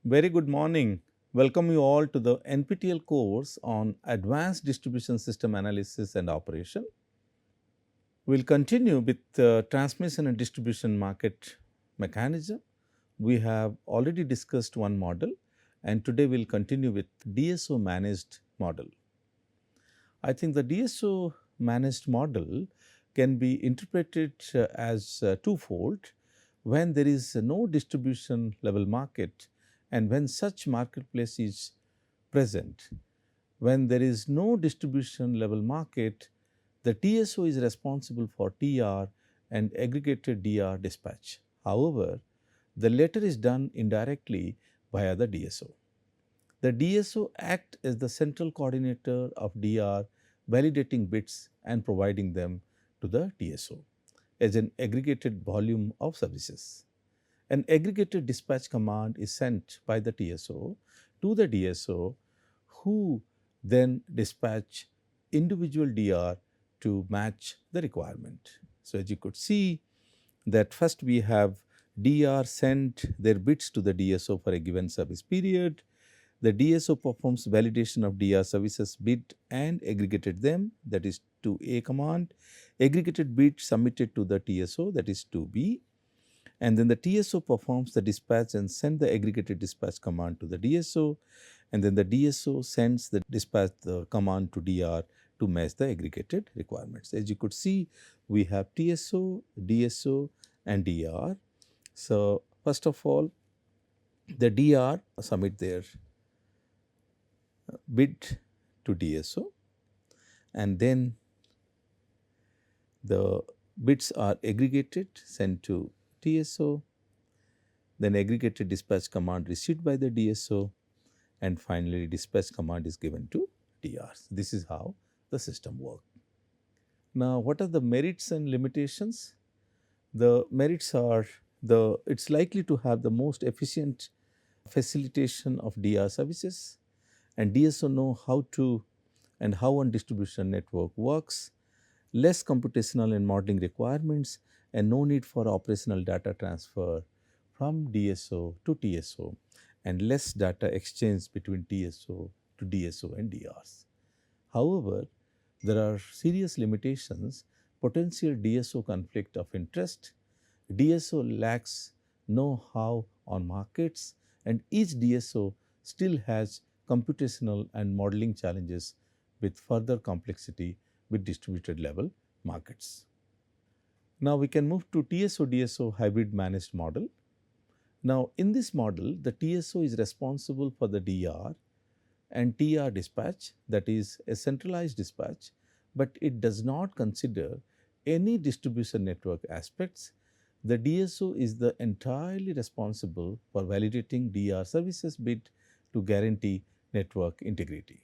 Very good morning. Welcome you all to the NPTEL course on Advanced Distribution System Analysis and Operation. We will continue with transmission and distribution market mechanism. We have already discussed one model and today we will continue with DSO managed model. I think the DSO managed model can be interpreted as twofold. When there is no distribution level market and when such marketplace is present. When there is no distribution level market, the TSO is responsible for TR and aggregated DR dispatch. However, the latter is done indirectly via the DSO. The DSO acts as the central coordinator of DR, validating bits and providing them to the TSO as an aggregated volume of services. An aggregated dispatch command is sent by the TSO to the DSO, who then dispatch individual DR to match the requirement. So, as you could see that first we have DR sent their bits to the DSO for a given service period. The DSO performs validation of DR services bit and aggregated them, that is to A command. Aggregated bit submitted to the TSO, that is to B. And then the TSO performs the dispatch and send the aggregated dispatch command to the DSO. And then the DSO sends the dispatch the command to DR to match the aggregated requirements. As you could see, we have TSO, DSO and DR. So, first of all, the DR submit their bit to DSO and then the bits are aggregated, sent to TSO, then aggregated dispatch command received by the DSO, and finally dispatch command is given to DR. This is how the system works. Now, what are the merits and limitations? The merits are it's likely to have the most efficient facilitation of DR services, and DSO know how to and how one distribution network works, less computational and modeling requirements, and no need for operational data transfer from DSO to TSO, and less data exchange between TSO to DSO and DRs. However, there are serious limitations, potential DSO conflict of interest. DSO lacks know-how on markets, and each DSO still has computational and modeling challenges with further complexity with distributed level markets. Now, we can move to TSO-DSO hybrid managed model. Now, in this model, the TSO is responsible for the DR and TR dispatch, that is a centralized dispatch, but it does not consider any distribution network aspects. The DSO is the entirely responsible for validating DR services bit to guarantee network integrity.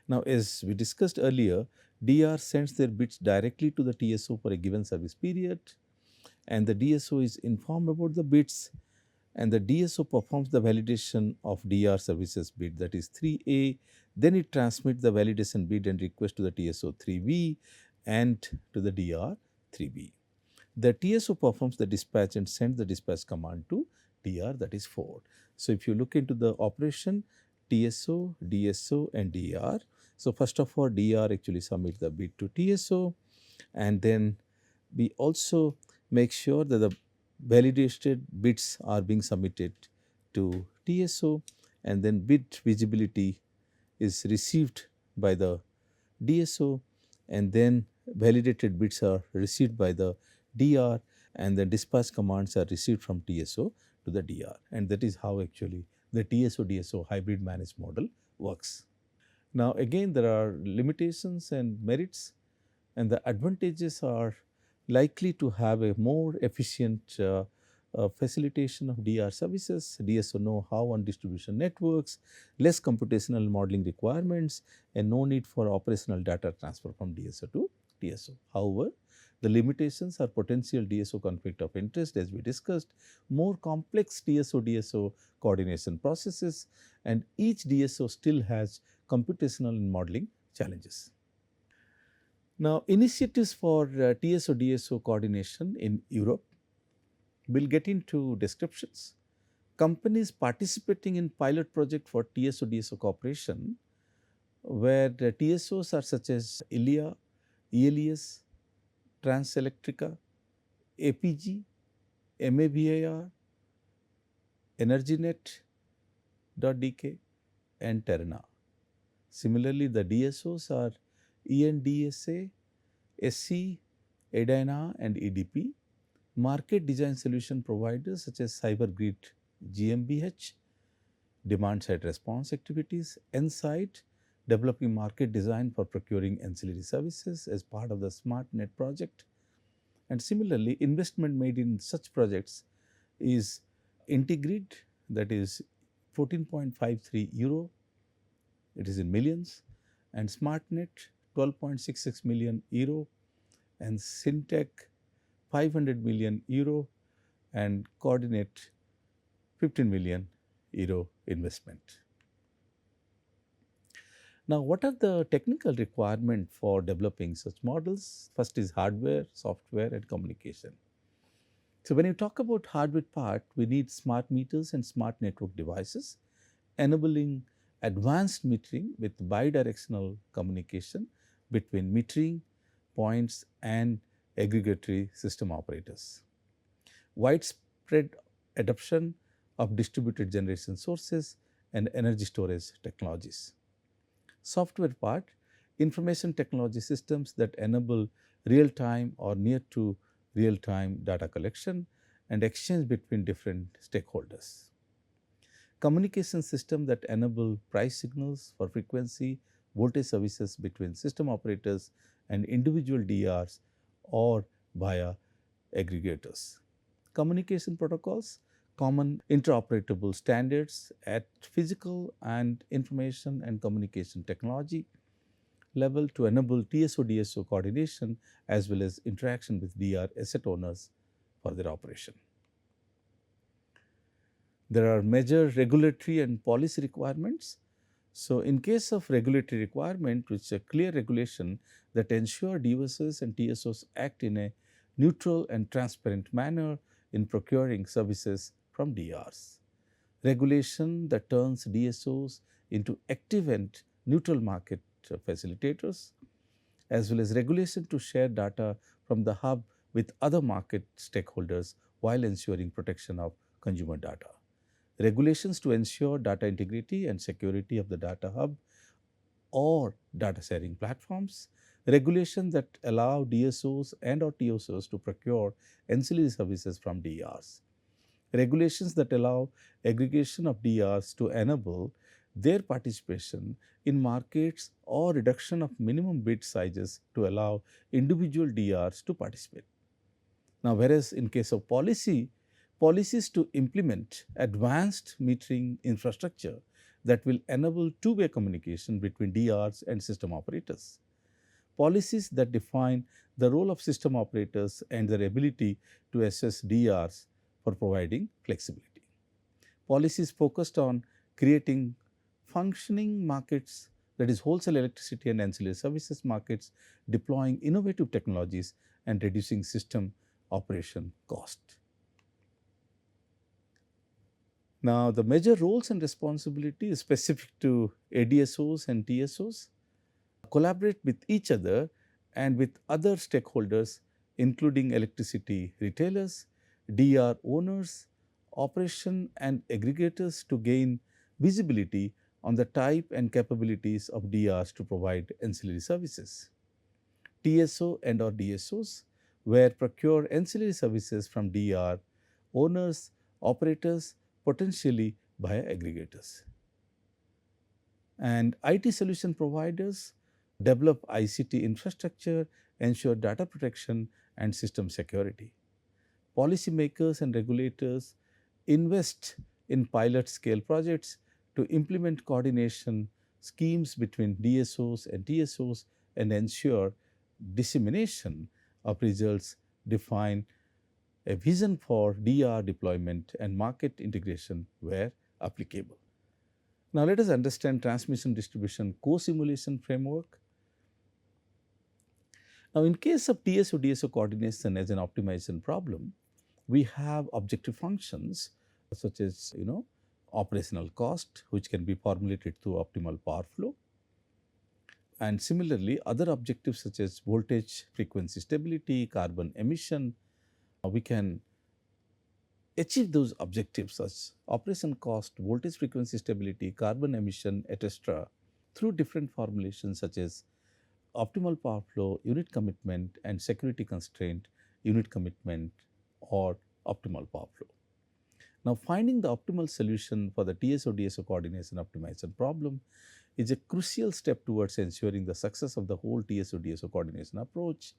Now, as we discussed earlier, DR sends their bits directly to the TSO for a given service period, and the DSO is informed about the bits, and the DSO performs the validation of DR services bit, that is 3A. Then it transmits the validation bit and request to the TSO 3B and to the DR 3B. The TSO performs the dispatch and sends the dispatch command to DR, that is 4. So, if you look into the operation TSO, DSO and DR. So, first of all, DR actually submit the bit to TSO, and then we also make sure that the validated bits are being submitted to TSO, and then bit visibility is received by the DSO, and then validated bits are received by the DR, and the dispatch commands are received from TSO to the DR, and that is how actually the TSO-DSO hybrid managed model works. Now, again there are limitations and merits, and the advantages are likely to have a more efficient facilitation of DR services, DSO know-how on distribution networks, less computational modeling requirements, and no need for operational data transfer from DSO to TSO. However, the limitations are potential DSO conflict of interest, as we discussed, more complex TSO-DSO coordination processes, and each DSO still has computational and modeling challenges. Now, initiatives for TSO-DSO coordination in Europe, we will get into descriptions, companies participating in pilot project for TSO-DSO cooperation, where the TSOs are such as ILIA, ELES, Transelectrica, APG, MABIR, EnergyNet.dk, and Terna. Similarly, the DSOs are ENDSA, SC, EDINA, and EDP. Market design solution providers such as CyberGrid GmbH, demand side response activities, N-Site, developing market design for procuring ancillary services as part of the SmartNet project. And similarly, investment made in such projects is Integrid, that is 14.53 euro, it is in millions, and SmartNet 12.66 million euro, and Syntec 500 million euro, and Coordinate 15 million euro investment. Now, what are the technical requirements for developing such models? First is hardware, software, and communication. So, when you talk about hardware part, we need smart meters and smart network devices, enabling advanced metering with bidirectional communication between metering points and aggregatory system operators. Widespread adoption of distributed generation sources and energy storage technologies. Software part, information technology systems that enable real-time or near to real-time data collection and exchange between different stakeholders. Communication system that enable price signals for frequency, voltage services between system operators and individual DRs or via aggregators. Communication protocols, common interoperable standards at physical and information and communication technology level to enable TSO-DSO coordination as well as interaction with DR asset owners for their operation. There are major regulatory and policy requirements. So, in case of regulatory requirement, which is a clear regulation that ensure DSOs and TSOs act in a neutral and transparent manner in procuring services from DRs. Regulation that turns DSOs into active and neutral market facilitators, as well as regulation to share data from the hub with other market stakeholders while ensuring protection of consumer data. Regulations to ensure data integrity and security of the data hub or data sharing platforms, regulations that allow DSOs and or TSOs to procure ancillary services from DRs, regulations that allow aggregation of DRs to enable their participation in markets or reduction of minimum bid sizes to allow individual DRs to participate. Now, whereas in case of policies to implement advanced metering infrastructure that will enable two-way communication between DRs and system operators. Policies that define the role of system operators and their ability to assess DRs for providing flexibility. Policies focused on creating functioning markets, that is wholesale electricity and ancillary services markets, deploying innovative technologies and reducing system operation cost. Now, the major roles and responsibilities specific to ADSOs and TSOs collaborate with each other and with other stakeholders, including electricity retailers, DR owners, operation and aggregators to gain visibility on the type and capabilities of DRs to provide ancillary services. TSO and or DSOs, where procure ancillary services from DR owners, operators, potentially via aggregators. And IT solution providers develop ICT infrastructure, ensure data protection and system security. Policymakers and regulators invest in pilot scale projects to implement coordination schemes between DSOs and TSOs and ensure dissemination of results, define a vision for DR deployment and market integration where applicable. Now, let us understand transmission distribution co-simulation framework. Now, in case of TSO-DSO coordination as an optimization problem, we have objective functions such as operational cost, which can be formulated through optimal power flow. And similarly, other objectives such as voltage frequency stability, carbon emission, we can achieve those objectives as operation cost, voltage frequency stability, carbon emission, etc., through different formulations such as optimal power flow, unit commitment, and security constraint, unit commitment, or optimal power flow. Now, finding the optimal solution for the TSO-DSO coordination optimization problem is a crucial step towards ensuring the success of the whole TSO-DSO coordination approach.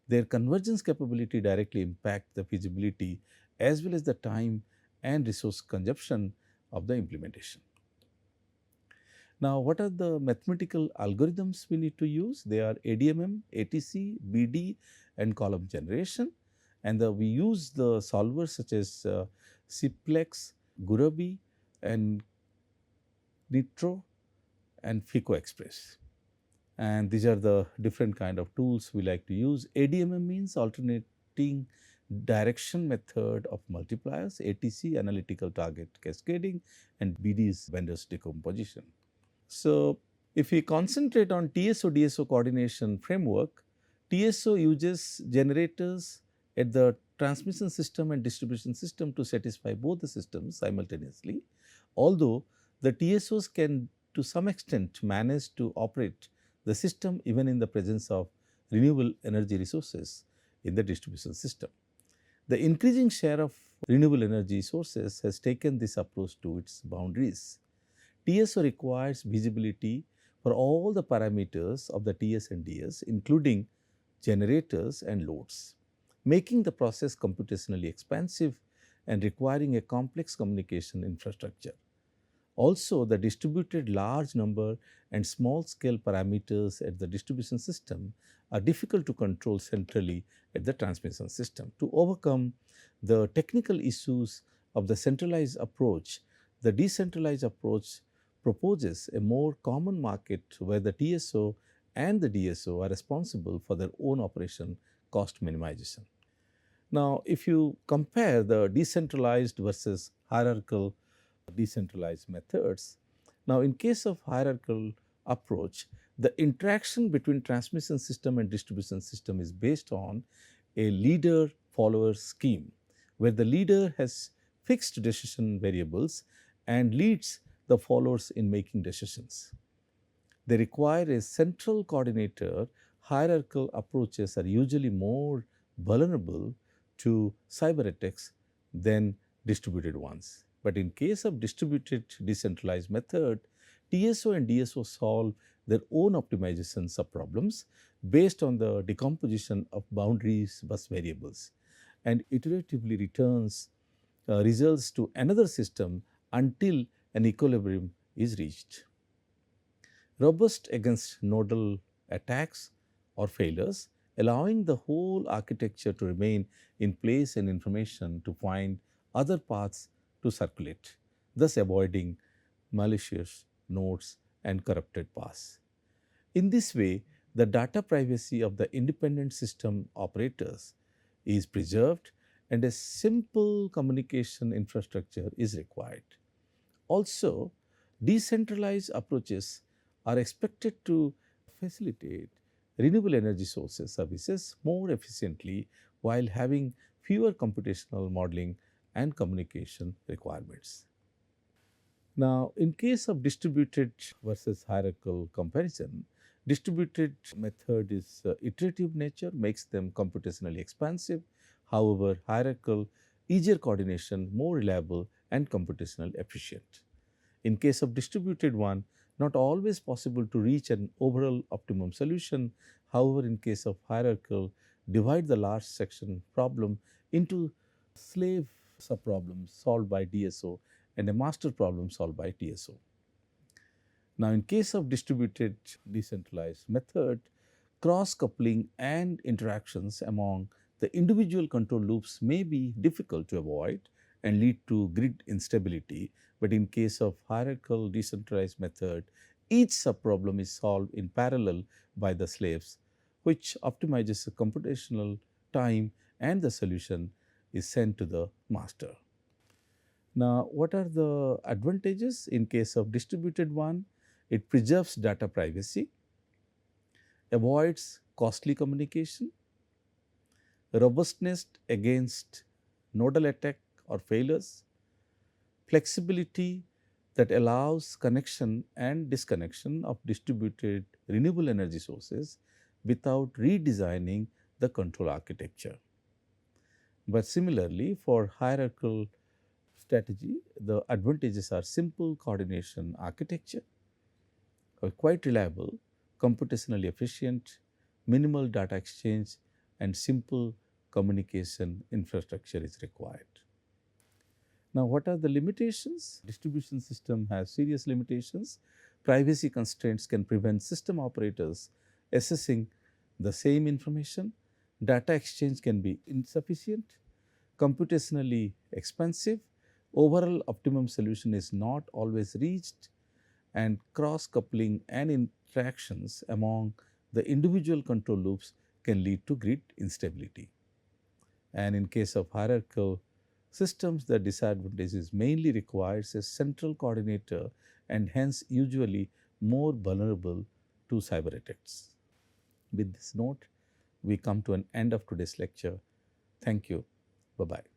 Their convergence capability directly impact the feasibility as well as the time and resource consumption of the implementation. Now, what are the mathematical algorithms we need to use? They are ADMM, ATC, BD, and column generation. And we use the solvers such as Ciplex, Gurabi, and Nitro, and FICO Express. And these are the different kind of tools we like to use. ADMM means alternating direction method of multipliers, ATC analytical target cascading, and BD is vendors decomposition. So, if we concentrate on TSO-DSO coordination framework, TSO uses generators at the transmission system and distribution system to satisfy both the systems simultaneously, although the TSOs can to some extent manage to operate the system even in the presence of renewable energy resources in the distribution system. The increasing share of renewable energy sources has taken this approach to its boundaries. TSO requires visibility for all the parameters of the TS and DS, including generators and loads, making the process computationally expensive and requiring a complex communication infrastructure. Also, the distributed large number and small scale parameters at the distribution system are difficult to control centrally at the transmission system. To overcome the technical issues of the centralized approach, the decentralized approach proposes a more common market where the TSO and the DSO are responsible for their own operation cost minimization. Now, if you compare the decentralized versus hierarchical decentralized methods, now in case of hierarchical approach, the interaction between transmission system and distribution system is based on a leader-follower scheme, where the leader has fixed decision variables and leads the followers in making decisions. They require a central coordinator. Hierarchical approaches are usually more vulnerable to cyber attacks than distributed ones. But in case of distributed decentralized method, TSO and DSO solve their own optimizations of problems based on the decomposition of boundaries bus variables and iteratively returns results to another system until an equilibrium is reached. Robust against nodal attacks or failures, allowing the whole architecture to remain in place and information to find other paths to circulate, thus avoiding malicious nodes and corrupted paths. In this way, the data privacy of the independent system operators is preserved and a simple communication infrastructure is required. Also, decentralized approaches are expected to facilitate renewable energy sources services more efficiently while having fewer computational modeling and communication requirements. Now, in case of distributed versus hierarchical comparison, distributed method is iterative nature, makes them computationally expansive. However, hierarchical, easier coordination, more reliable and computational efficient. In case of distributed one, not always possible to reach an overall optimum solution. However, in case of hierarchical, divide the large section problem into slave subproblems solved by DSO and a master problem solved by TSO. Now, in case of distributed decentralized method, cross-coupling and interactions among the individual control loops may be difficult to avoid and lead to grid instability. But in case of hierarchical decentralized method, each subproblem is solved in parallel by the slaves, which optimizes the computational time and the solution is sent to the master. Now, what are the advantages in case of distributed one? It preserves data privacy, avoids costly communication, robustness against nodal attack or failures, flexibility that allows connection and disconnection of distributed renewable energy sources without redesigning the control architecture. But similarly, for hierarchical strategy, the advantages are simple coordination architecture, quite reliable, computationally efficient, minimal data exchange, and simple communication infrastructure is required. Now, what are the limitations? Distribution system has serious limitations. Privacy constraints can prevent system operators assessing the same information. Data exchange can be insufficient, computationally expensive. Overall optimum solution is not always reached, and cross coupling and interactions among the individual control loops can lead to grid instability. And in case of hierarchical systems, the disadvantage is mainly requires a central coordinator and hence usually more vulnerable to cyber attacks. With this note, we come to an end of today's lecture. Thank you. Bye bye.